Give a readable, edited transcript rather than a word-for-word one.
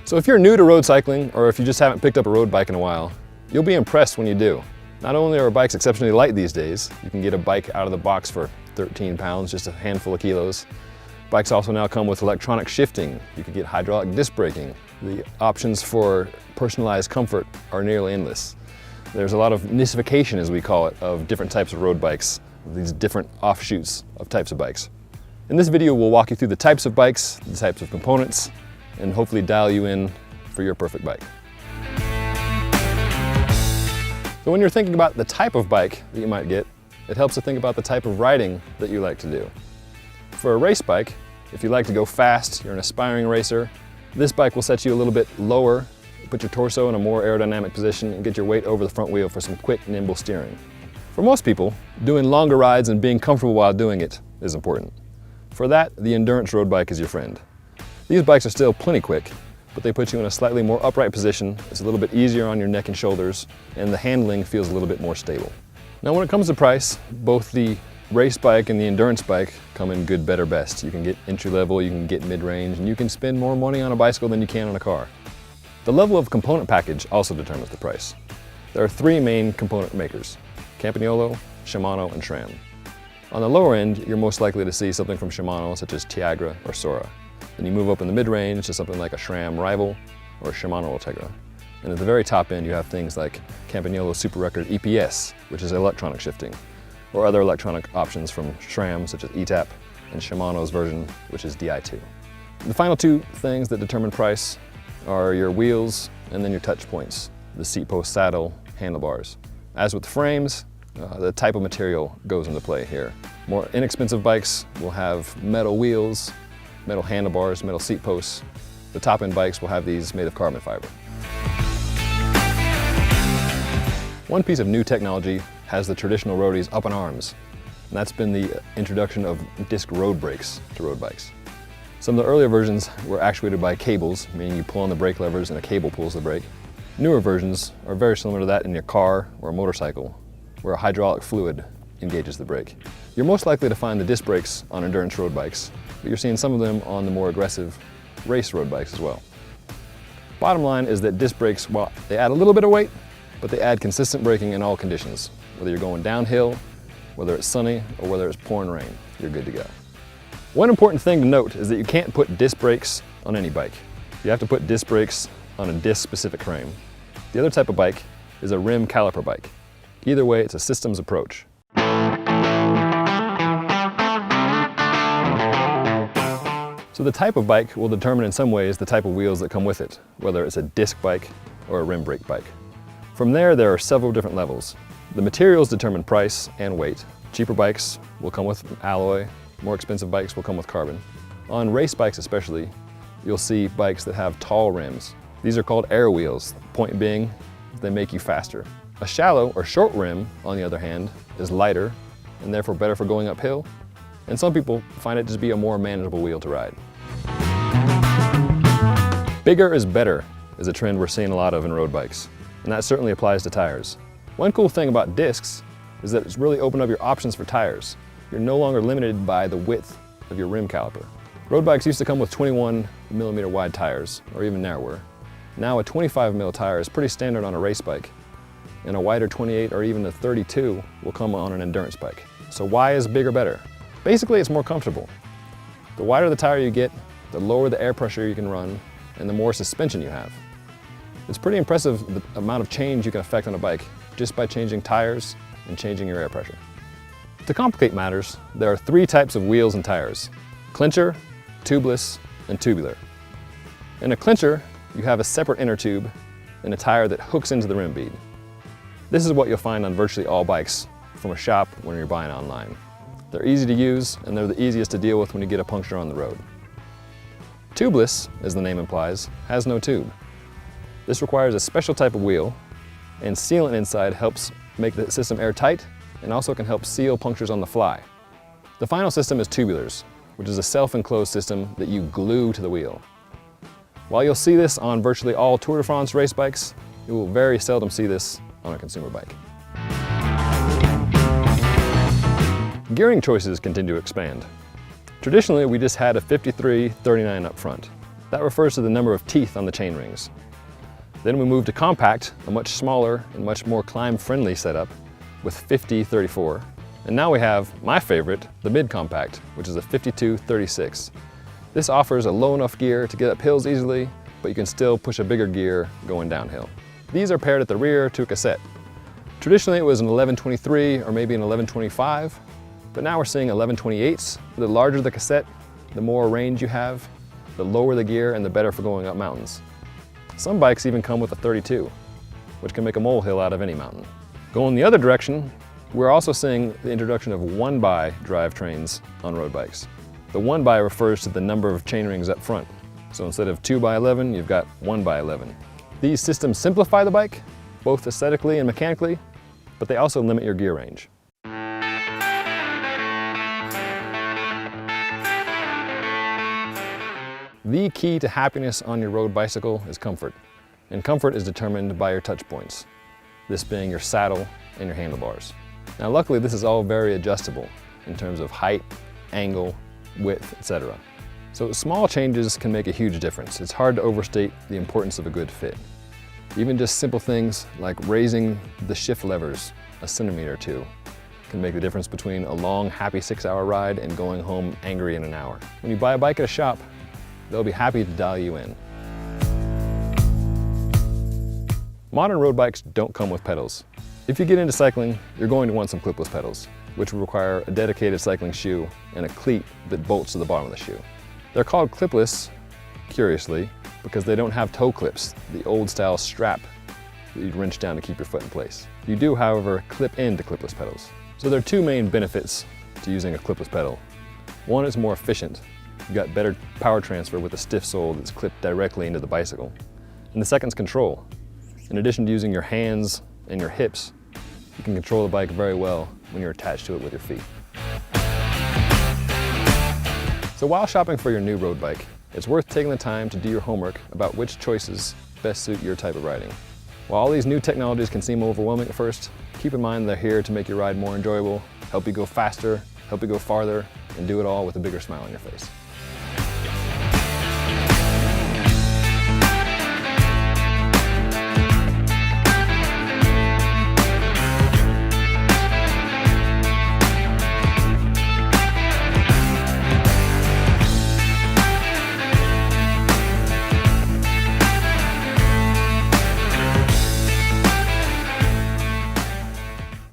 So if you're new to road cycling, or if you just haven't picked up a road bike in a while, you'll be impressed when you do. Not only are bikes exceptionally light these days, you can get a bike out of the box for 13 pounds, just a handful of kilos. Bikes also now come with electronic shifting. You can get hydraulic disc braking. The options for personalized comfort are nearly endless. There's a lot of nichification, as we call it, of different types of road bikes, these different offshoots of types of bikes. In this video, we'll walk you through the types of bikes, the types of components, and hopefully dial you in for your perfect bike. So when you're thinking about the type of bike that you might get, it helps to think about the type of riding that you like to do. For a race bike, if you like to go fast, you're an aspiring racer, this bike will set you a little bit lower, put your torso in a more aerodynamic position, and get your weight over the front wheel for some quick, nimble steering. For most people, doing longer rides and being comfortable while doing it is important. For that, the endurance road bike is your friend. These bikes are still plenty quick, but they put you in a slightly more upright position. It's a little bit easier on your neck and shoulders, and the handling feels a little bit more stable. Now when it comes to price, both the race bike and the endurance bike come in good, better, best. You can get entry level, you can get mid-range, and you can spend more money on a bicycle than you can on a car. The level of component package also determines the price. There are three main component makers: Campagnolo, Shimano, and SRAM. On the lower end, you're most likely to see something from Shimano, such as Tiagra or Sora. Then you move up in the mid-range to something like a SRAM Rival or a Shimano Ultegra. And at the very top end, you have things like Campagnolo Super Record EPS, which is electronic shifting, or other electronic options from SRAM, such as ETAP, and Shimano's version, which is Di2. The final two things that determine price are your wheels and then your touch points, the seat post, saddle, handlebars. As with the frames, the type of material goes into play here. More inexpensive bikes will have metal wheels, metal handlebars, metal seat posts. The top-end bikes will have these made of carbon fiber. One piece of new technology has the traditional roadies up in arms, and that's been the introduction of disc road brakes to road bikes. Some of the earlier versions were actuated by cables, meaning you pull on the brake levers and a cable pulls the brake. Newer versions are very similar to that in your car or a motorcycle, where a hydraulic fluid engages the brake. You're most likely to find the disc brakes on endurance road bikes, but you're seeing some of them on the more aggressive race road bikes as well. Bottom line is that disc brakes, well, they add a little bit of weight, but they add consistent braking in all conditions. Whether you're going downhill, whether it's sunny, or whether it's pouring rain, you're good to go. One important thing to note is that you can't put disc brakes on any bike. You have to put disc brakes on a disc-specific frame. The other type of bike is a rim caliper bike. Either way, it's a systems approach. So the type of bike will determine in some ways the type of wheels that come with it, whether it's a disc bike or a rim brake bike. From there are several different levels. The materials determine price and weight. Cheaper bikes will come with alloy, more expensive bikes will come with carbon. On race bikes especially, you'll see bikes that have tall rims. These are called air wheels, the point being they make you faster. A shallow or short rim, on the other hand, is lighter and therefore better for going uphill, and some people find it to be a more manageable wheel to ride. Bigger is better is a trend we're seeing a lot of in road bikes, and that certainly applies to tires. One cool thing about discs is that it's really opened up your options for tires. You're no longer limited by the width of your rim caliper. Road bikes used to come with 21mm wide tires, or even narrower. Now a 25mm tire is pretty standard on a race bike, and a wider 28 or even a 32 will come on an endurance bike. So why is bigger better? Basically, it's more comfortable. The wider the tire you get, the lower the air pressure you can run, and the more suspension you have. It's pretty impressive the amount of change you can affect on a bike just by changing tires and changing your air pressure. To complicate matters, there are three types of wheels and tires: clincher, tubeless, and tubular. In a clincher, you have a separate inner tube and a tire that hooks into the rim bead. This is what you'll find on virtually all bikes from a shop when you're buying online. They're easy to use, and they're the easiest to deal with when you get a puncture on the road. Tubeless, as the name implies, has no tube. This requires a special type of wheel, and sealant inside helps make the system airtight and also can help seal punctures on the fly. The final system is tubulars, which is a self-enclosed system that you glue to the wheel. While you'll see this on virtually all Tour de France race bikes, you will very seldom see this on a consumer bike. Gearing choices continue to expand. Traditionally, we just had a 53-39 up front. That refers to the number of teeth on the chain rings. Then we moved to compact, a much smaller and much more climb-friendly setup with 50-34. And now we have my favorite, the mid-compact, which is a 52-36. This offers a low enough gear to get up hills easily, but you can still push a bigger gear going downhill. These are paired at the rear to a cassette. Traditionally it was an 1123 or maybe an 1125, but now we're seeing 1128s. The larger the cassette, the more range you have, the lower the gear and the better for going up mountains. Some bikes even come with a 32, which can make a molehill out of any mountain. Going the other direction, we're also seeing the introduction of 1x drivetrains on road bikes. The 1x refers to the number of chain rings up front. So instead of 2x11, you've got 1x11. These systems simplify the bike, both aesthetically and mechanically, but they also limit your gear range. The key to happiness on your road bicycle is comfort, and comfort is determined by your touch points, this being your saddle and your handlebars. Now luckily this is all very adjustable in terms of height, angle, width, etc. So small changes can make a huge difference. It's hard to overstate the importance of a good fit. Even just simple things like raising the shift levers a centimeter or two can make the difference between a long, happy 6-hour ride and going home angry in an hour. When you buy a bike at a shop, they'll be happy to dial you in. Modern road bikes don't come with pedals. If you get into cycling, you're going to want some clipless pedals, which will require a dedicated cycling shoe and a cleat that bolts to the bottom of the shoe. They're called clipless, curiously, because they don't have toe clips, the old style strap that you'd wrench down to keep your foot in place. You do, however, clip into clipless pedals. So there are two main benefits to using a clipless pedal. One is more efficient. You've got better power transfer with a stiff sole that's clipped directly into the bicycle. And the second is control. In addition to using your hands and your hips, you can control the bike very well when you're attached to it with your feet. So while shopping for your new road bike, it's worth taking the time to do your homework about which choices best suit your type of riding. While all these new technologies can seem overwhelming at first, keep in mind they're here to make your ride more enjoyable, help you go faster, help you go farther, and do it all with a bigger smile on your face.